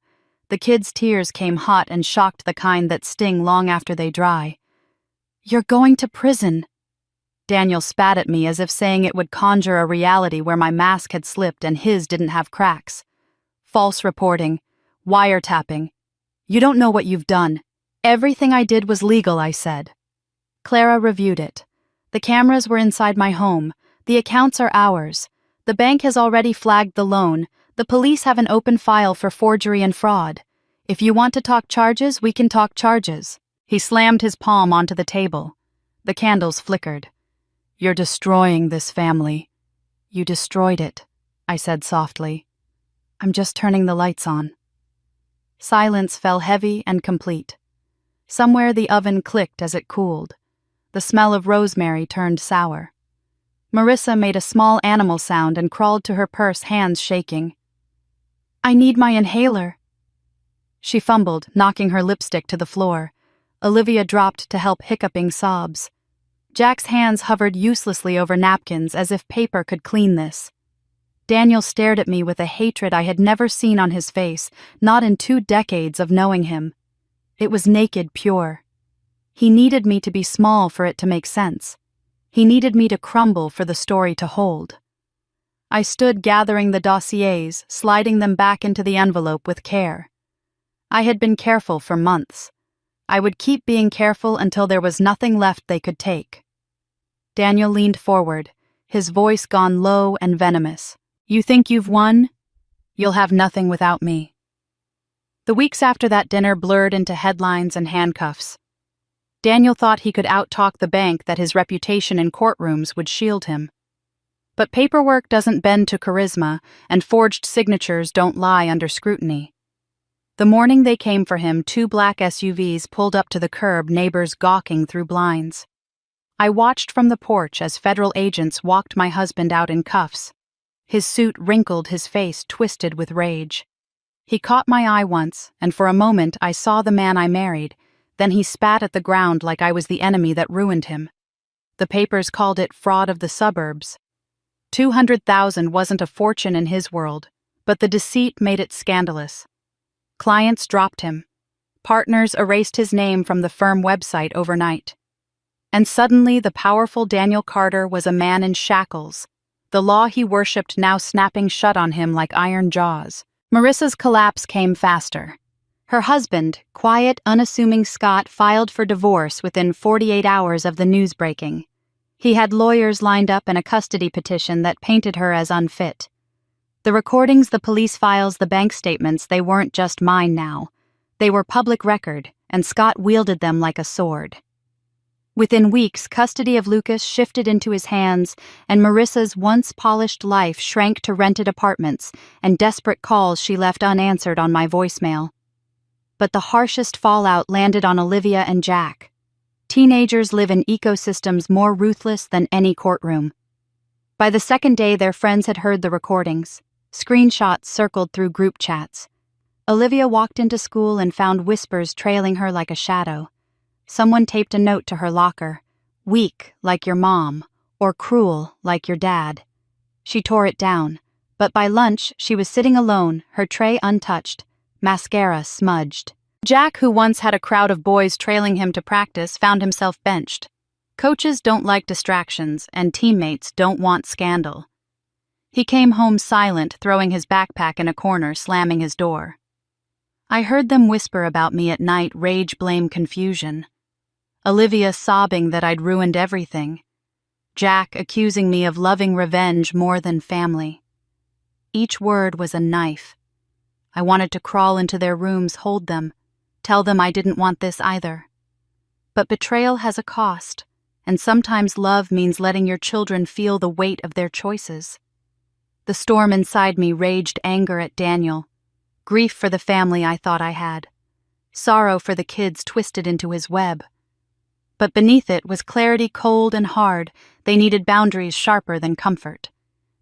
A: The kids' tears came hot and shocked, the kind that sting long after they dry. You're going to prison. Daniel spat at me as if saying it would conjure a reality where my mask had slipped and his didn't have cracks. False reporting. Wiretapping. You don't know what you've done. Everything I did was legal, I said. Clara reviewed it. The cameras were inside my home. The accounts are ours. The bank has already flagged the loan. The police have an open file for forgery and fraud. If you want to talk charges, we can talk charges. He slammed his palm onto the table. The candles flickered. You're destroying this family. You destroyed it, I said softly. I'm just turning the lights on. Silence fell heavy and complete. Somewhere the oven clicked as it cooled. The smell of rosemary turned sour. Marissa made a small animal sound and crawled to her purse, hands shaking. I need my inhaler. She fumbled, knocking her lipstick to the floor. Olivia dropped to help hiccuping sobs. Jack's hands hovered uselessly over napkins as if paper could clean this. Daniel stared at me with a hatred I had never seen on his face, not in 2 decades of knowing him. It was naked pure. He needed me to be small for it to make sense. He needed me to crumble for the story to hold. I stood gathering the dossiers, sliding them back into the envelope with care. I had been careful for months. I would keep being careful until there was nothing left they could take. Daniel leaned forward, his voice gone low and venomous. You think you've won? You'll have nothing without me. The weeks after that dinner blurred into headlines and handcuffs. Daniel thought he could out-talk the bank, that his reputation in courtrooms would shield him. But paperwork doesn't bend to charisma, and forged signatures don't lie under scrutiny. The morning they came for him, 2 black SUVs pulled up to the curb, neighbors gawking through blinds. I watched from the porch as federal agents walked my husband out in cuffs. His suit wrinkled, his face twisted with rage. He caught my eye once, and for a moment I saw the man I married. Then he spat at the ground like I was the enemy that ruined him. The papers called it fraud of the suburbs. 200,000 wasn't a fortune in his world, but the deceit made it scandalous. Clients dropped him. Partners erased his name from the firm website overnight. And suddenly the powerful Daniel Carter was a man in shackles, the law he worshipped now snapping shut on him like iron jaws. Marissa's collapse came faster. Her husband, quiet, unassuming Scott, filed for divorce within 48 hours of the news breaking. He had lawyers lined up and a custody petition that painted her as unfit. The recordings, the police files, the bank statements, they weren't just mine now. They were public record, and Scott wielded them like a sword. Within weeks, custody of Lucas shifted into his hands, and Marissa's once polished life shrank to rented apartments and desperate calls she left unanswered on my voicemail. But the harshest fallout landed on Olivia and Jack. Teenagers live in ecosystems more ruthless than any courtroom. By the second day, their friends had heard the recordings. Screenshots circled through group chats. Olivia walked into school and found whispers trailing her like a shadow. Someone taped a note to her locker, "Weak like your mom," or "cruel like your dad." She tore it down, but by lunch she was sitting alone, her tray untouched, mascara smudged. Jack, who once had a crowd of boys trailing him to practice, found himself benched. Coaches don't like distractions, and teammates don't want scandal. He came home silent, throwing his backpack in a corner, slamming his door. I heard them whisper about me at night, rage, blame, confusion. Olivia sobbing that I'd ruined everything. Jack accusing me of loving revenge more than family. Each word was a knife. I wanted to crawl into their rooms, hold them, tell them I didn't want this either. But betrayal has a cost, and sometimes love means letting your children feel the weight of their choices. The storm inside me raged anger at Daniel, grief for the family I thought I had, sorrow for the kids twisted into his web. But beneath it was clarity, cold and hard. They needed boundaries sharper than comfort.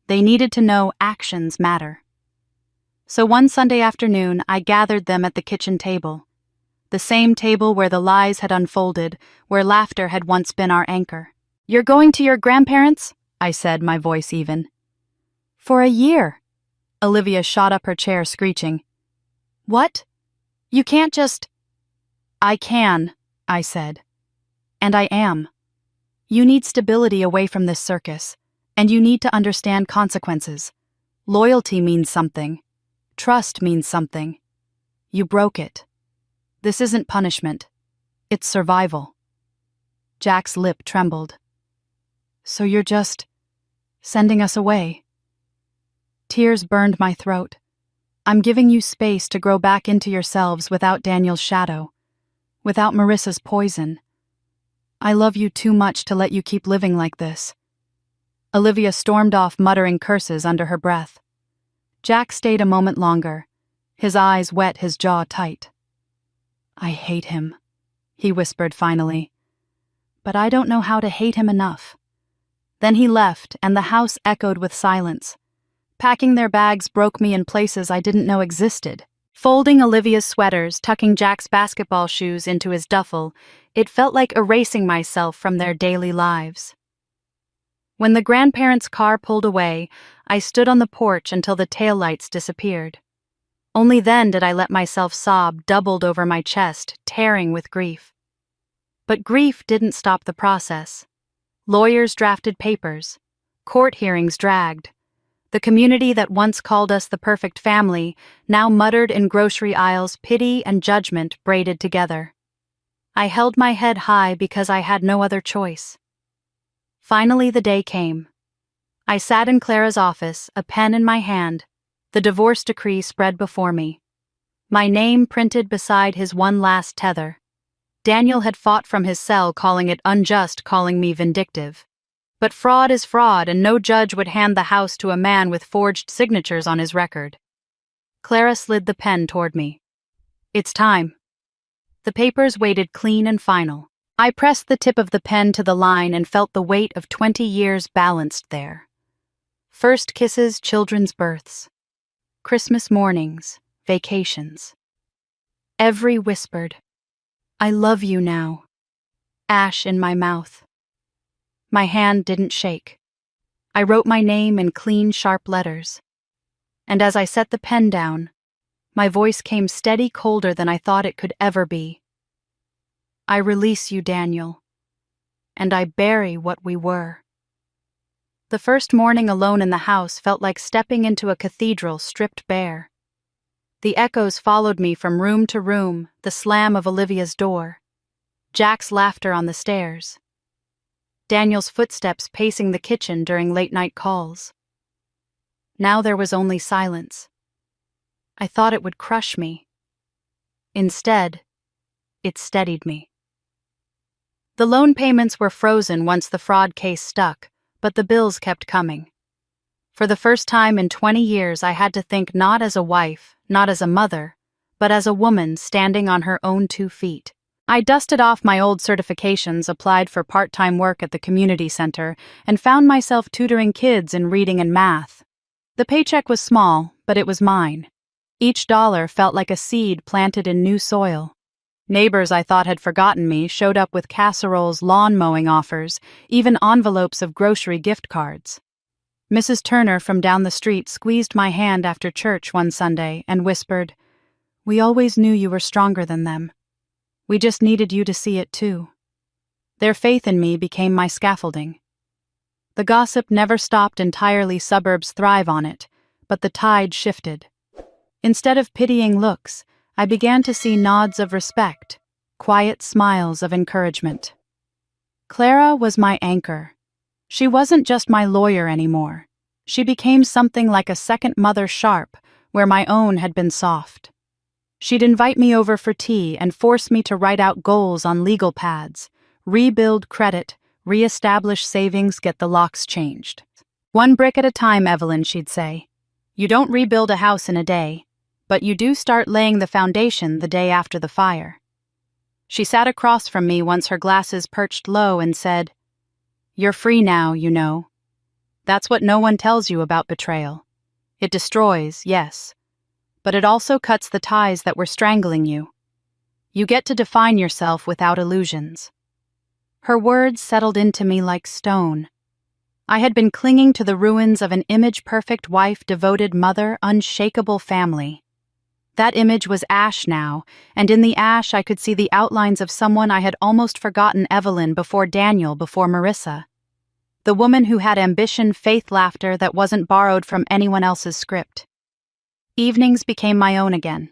A: They needed to know actions matter. So one Sunday afternoon, I gathered them at the kitchen table. The same table where the lies had unfolded, where laughter had once been our anchor. "You're going to your grandparents?" I said, my voice even. "For a year." Olivia shot up her chair, screeching. "What? You can't just—" "I can," I said. "And I am. You need stability away from this circus, and you need to understand consequences. Loyalty means something. Trust means something. You broke it. This isn't punishment. It's survival." Jack's lip trembled. "So you're just sending us away?" Tears burned my throat. "I'm giving you space to grow back into yourselves without Daniel's shadow, without Marissa's poison. I love you too much to let you keep living like this." Olivia stormed off, muttering curses under her breath. Jack stayed a moment longer, his eyes wet, his jaw tight. "I hate him," he whispered finally. "But I don't know how to hate him enough." Then he left, and the house echoed with silence. Packing their bags broke me in places I didn't know existed. Folding Olivia's sweaters, tucking Jack's basketball shoes into his duffel, it felt like erasing myself from their daily lives. When the grandparents' car pulled away, I stood on the porch until the taillights disappeared. Only then did I let myself sob, doubled over my chest, tearing with grief. But grief didn't stop the process. Lawyers drafted papers. Court hearings dragged. The community that once called us the perfect family now muttered in grocery aisles, pity and judgment braided together. I held my head high because I had no other choice. Finally, the day came. I sat in Clara's office, a pen in my hand, the divorce decree spread before me. My name printed beside his one last tether. Daniel had fought from his cell, calling it unjust, calling me vindictive. But fraud is fraud, and no judge would hand the house to a man with forged signatures on his record. Clara slid the pen toward me. "It's time." The papers weighted clean and final. I pressed the tip of the pen to the line and felt the weight of 20 years balanced there. First kisses, children's births. Christmas mornings, vacations. Every whispered, "I love you now." Ash in my mouth. My hand didn't shake. I wrote my name in clean, sharp letters. And as I set the pen down, my voice came steady, colder than I thought it could ever be. "I release you, Daniel, and I bury what we were." The first morning alone in the house felt like stepping into a cathedral stripped bare. The echoes followed me from room to room, the slam of Olivia's door, Jack's laughter on the stairs, Daniel's footsteps pacing the kitchen during late-night calls. Now there was only silence. I thought it would crush me. Instead, it steadied me. The loan payments were frozen once the fraud case stuck, but the bills kept coming. For the first time in 20 years, I had to think not as a wife, not as a mother, but as a woman standing on her own 2 feet. I dusted off my old certifications, applied for part-time work at the community center, and found myself tutoring kids in reading and math. The paycheck was small, but it was mine. Each dollar felt like a seed planted in new soil. Neighbors I thought had forgotten me showed up with casseroles, lawn mowing offers, even envelopes of grocery gift cards. Mrs. Turner from down the street squeezed my hand after church one Sunday and whispered, "We always knew you were stronger than them. We just needed you to see it too." Their faith in me became my scaffolding. The gossip never stopped entirely, suburbs thrive on it, but the tide shifted. Instead of pitying looks, I began to see nods of respect, quiet smiles of encouragement. Clara was my anchor. She wasn't just my lawyer anymore. She became something like a second mother, sharp, where my own had been soft. She'd invite me over for tea and force me to write out goals on legal pads, rebuild credit, re-establish savings, get the locks changed. "One brick at a time, Evelyn," she'd say. "You don't rebuild a house in a day, but you do start laying the foundation the day after the fire." She sat across from me once, her glasses perched low, and said, "You're free now, you know. That's what no one tells you about betrayal. It destroys, yes, but it also cuts the ties that were strangling you. You get to define yourself without illusions." Her words settled into me like stone. I had been clinging to the ruins of an image-perfect wife, devoted mother, unshakable family. That image was ash now, and in the ash I could see the outlines of someone I had almost forgotten: Evelyn before Daniel, before Marissa. The woman who had ambition, faith, laughter that wasn't borrowed from anyone else's script. Evenings became my own again.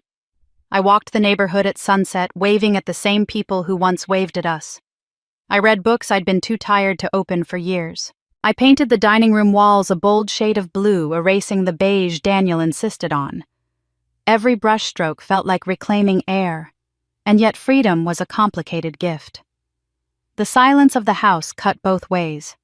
A: I walked the neighborhood at sunset, waving at the same people who once waved at us. I read books I'd been too tired to open for years. I painted the dining room walls a bold shade of blue, erasing the beige Daniel insisted on. Every brushstroke felt like reclaiming air, and yet freedom was a complicated gift. The silence of the house cut both ways.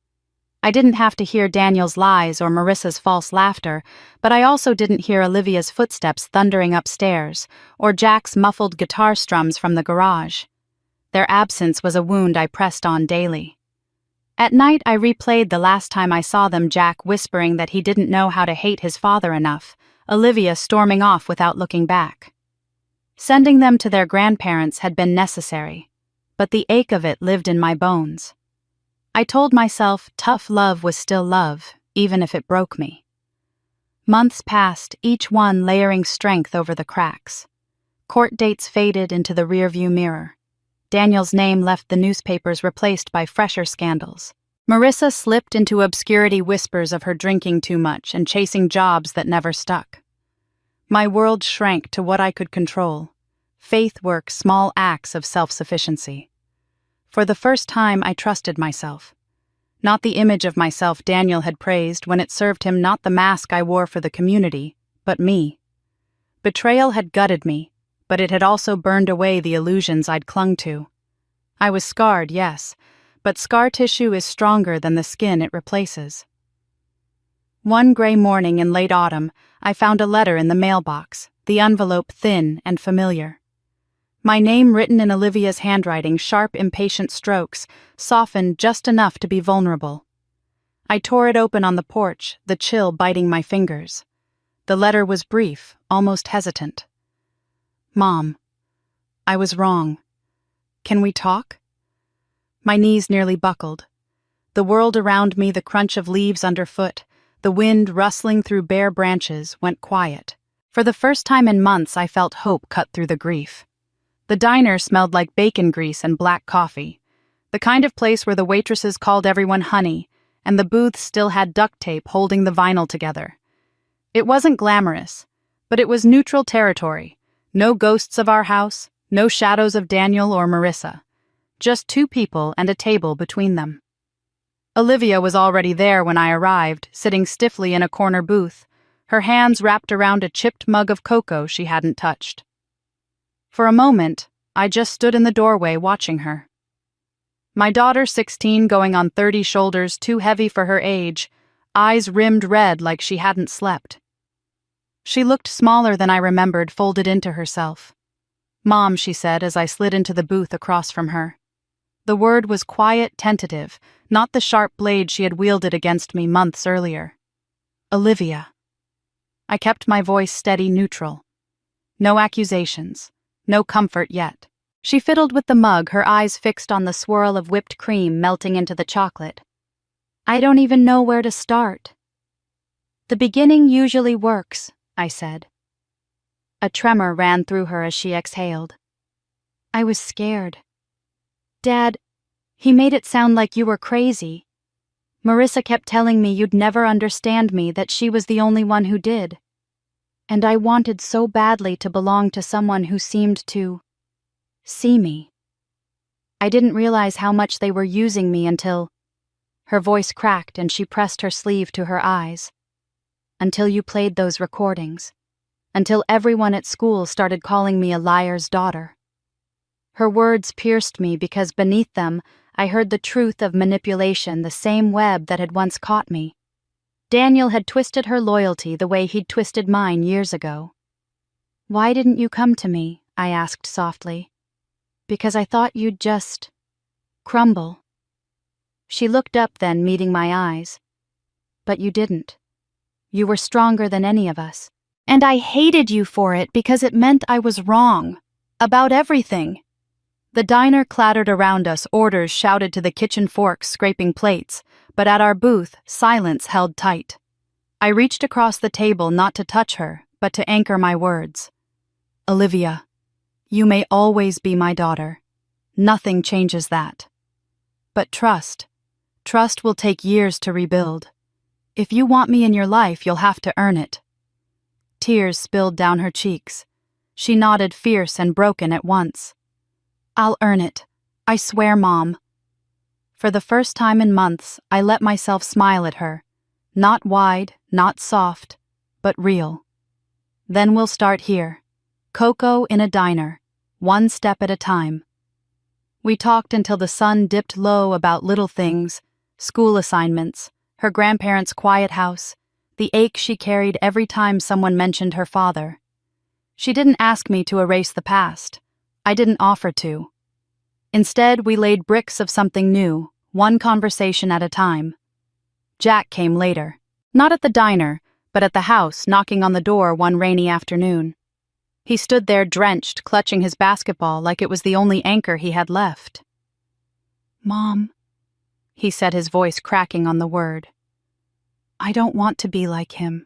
A: I didn't have to hear Daniel's lies or Marissa's false laughter, but I also didn't hear Olivia's footsteps thundering upstairs, or Jack's muffled guitar strums from the garage. Their absence was a wound I pressed on daily. At night I replayed the last time I saw them, Jack whispering that he didn't know how to hate his father enough, Olivia storming off without looking back. Sending them to their grandparents had been necessary, but the ache of it lived in my bones. I told myself tough love was still love, even if it broke me. Months passed, each one layering strength over the cracks. Court dates faded into the rearview mirror. Daniel's name left the newspapers, replaced by fresher scandals. Marissa slipped into obscurity, whispers of her drinking too much and chasing jobs that never stuck. My world shrank to what I could control: faith work, small acts of self-sufficiency. For the first time, I trusted myself. Not the image of myself Daniel had praised when it served him, not the mask I wore for the community, but me. Betrayal had gutted me, but it had also burned away the illusions I'd clung to. I was scarred, yes, but scar tissue is stronger than the skin it replaces. One gray morning in late autumn, I found a letter in the mailbox, the envelope thin and familiar. My name written in Olivia's handwriting, sharp, impatient strokes, softened just enough to be vulnerable. I tore it open on the porch, the chill biting my fingers. The letter was brief, almost hesitant. "Mom, I was wrong. Can we talk?" My knees nearly buckled. The world around me, the crunch of leaves underfoot, the wind rustling through bare branches, went quiet. For the first time in months, I felt hope cut through the grief. The diner smelled like bacon grease and black coffee, the kind of place where the waitresses called everyone honey, and the booths still had duct tape holding the vinyl together. It wasn't glamorous, but it was neutral territory. No ghosts of our house, no shadows of Daniel or Marissa. Just 2 people and a table between them. Olivia was already there when I arrived, sitting stiffly in a corner booth, her hands wrapped around a chipped mug of cocoa she hadn't touched. For a moment, I just stood in the doorway watching her. My daughter, 16, going on 30, shoulders too heavy for her age, eyes rimmed red like she hadn't slept. She looked smaller than I remembered, folded into herself. "Mom," she said as I slid into the booth across from her. The word was quiet, tentative, not the sharp blade she had wielded against me months earlier. "Olivia." I kept my voice steady, neutral. No accusations, no comfort yet. She fiddled with the mug, her eyes fixed on the swirl of whipped cream melting into the chocolate. "I don't even know where to start." "The beginning usually works," I said. A tremor ran through her as she exhaled. "I was scared. Dad, he made it sound like you were crazy. Marissa kept telling me you'd never understand me, that she was the only one who did. And I wanted so badly to belong to someone who seemed to see me. I didn't realize how much they were using me until—" Her voice cracked and she pressed her sleeve to her eyes. "Until you played those recordings. Until everyone at school started calling me a liar's daughter." Her words pierced me because beneath them I heard the truth of manipulation, the same web that had once caught me. Daniel had twisted her loyalty the way he'd twisted mine years ago. "Why didn't you come to me?" I asked softly. "Because I thought you'd just crumble." She looked up then, meeting my eyes. "But you didn't. You were stronger than any of us. And I hated you for it because it meant I was wrong. About everything." The diner clattered around us, orders shouted to the kitchen forks scraping plates, but at our booth, silence held tight. I reached across the table not to touch her, but to anchor my words. "Olivia, you may always be my daughter. Nothing changes that. But trust will take years to rebuild. If you want me in your life, you'll have to earn it." Tears spilled down her cheeks. She nodded, fierce and broken at once. "I'll earn it. I swear, Mom." For the first time in months, I let myself smile at her. Not wide, not soft, but real. "Then we'll start here. Cocoa in a diner, one step at a time." We talked until the sun dipped low about little things, school assignments, her grandparents' quiet house, the ache she carried every time someone mentioned her father. She didn't ask me to erase the past. I didn't offer to. Instead, we laid bricks of something new, one conversation at a time. Jack came later. Not at the diner, but at the house, knocking on the door one rainy afternoon. He stood there drenched, clutching his basketball like it was the only anchor he had left. "Mom," he said, his voice cracking on the word. "I don't want to be like him."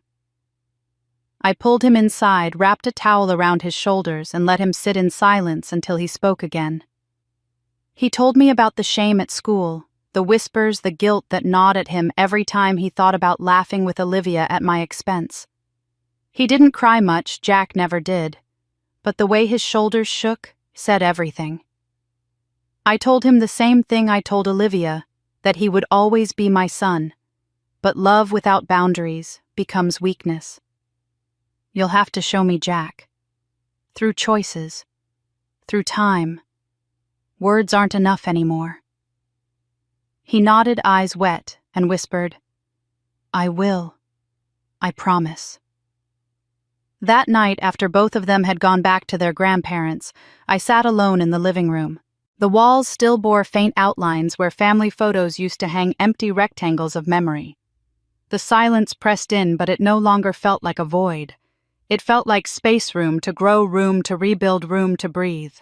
A: I pulled him inside, wrapped a towel around his shoulders, and let him sit in silence until he spoke again. He told me about the shame at school, the whispers, the guilt that gnawed at him every time he thought about laughing with Olivia at my expense. He didn't cry much, Jack never did, but the way his shoulders shook said everything. I told him the same thing I told Olivia, that he would always be my son, but love without boundaries becomes weakness. "You'll have to show me Jack. Through choices. Through time. Words aren't enough anymore." He nodded, eyes wet, and whispered, "I will. I promise." That night, after both of them had gone back to their grandparents, I sat alone in the living room. The walls still bore faint outlines where family photos used to hang, empty rectangles of memory. The silence pressed in, but it no longer felt like a void. It felt like space, room to grow, room to rebuild, room to breathe.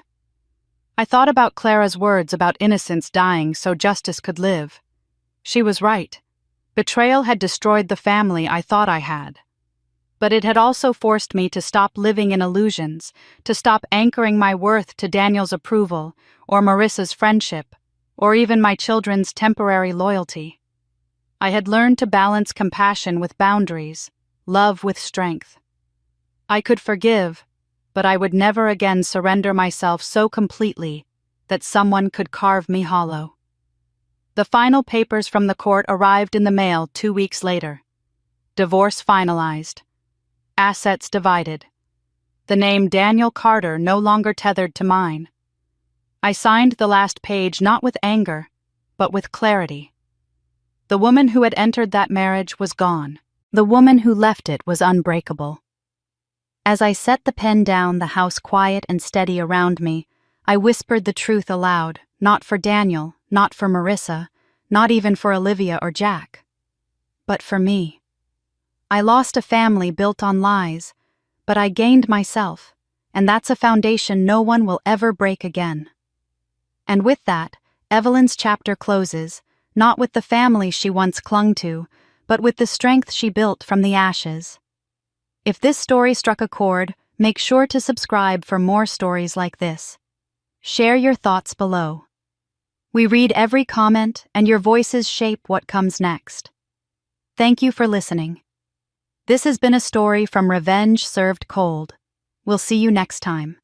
A: I thought about Clara's words about innocence dying so justice could live. She was right. Betrayal had destroyed the family I thought I had. But it had also forced me to stop living in illusions, to stop anchoring my worth to Daniel's approval, or Marissa's friendship, or even my children's temporary loyalty. I had learned to balance compassion with boundaries, love with strength. I could forgive, but I would never again surrender myself so completely that someone could carve me hollow. The final papers from the court arrived in the mail 2 weeks later. Divorce finalized. Assets divided. The name Daniel Carter no longer tethered to mine. I signed the last page not with anger, but with clarity. The woman who had entered that marriage was gone. The woman who left it was unbreakable. As I set the pen down, the house quiet and steady around me, I whispered the truth aloud, not for Daniel, not for Marissa, not even for Olivia or Jack, but for me. I lost a family built on lies, but I gained myself, and that's a foundation no one will ever break again. And with that, Evelyn's chapter closes, not with the family she once clung to, but with the strength she built from the ashes. If this story struck a chord, make sure to subscribe for more stories like this. Share your thoughts below. We read every comment, and your voices shape what comes next. Thank you for listening. This has been a story from Revenge Served Cold. We'll see you next time.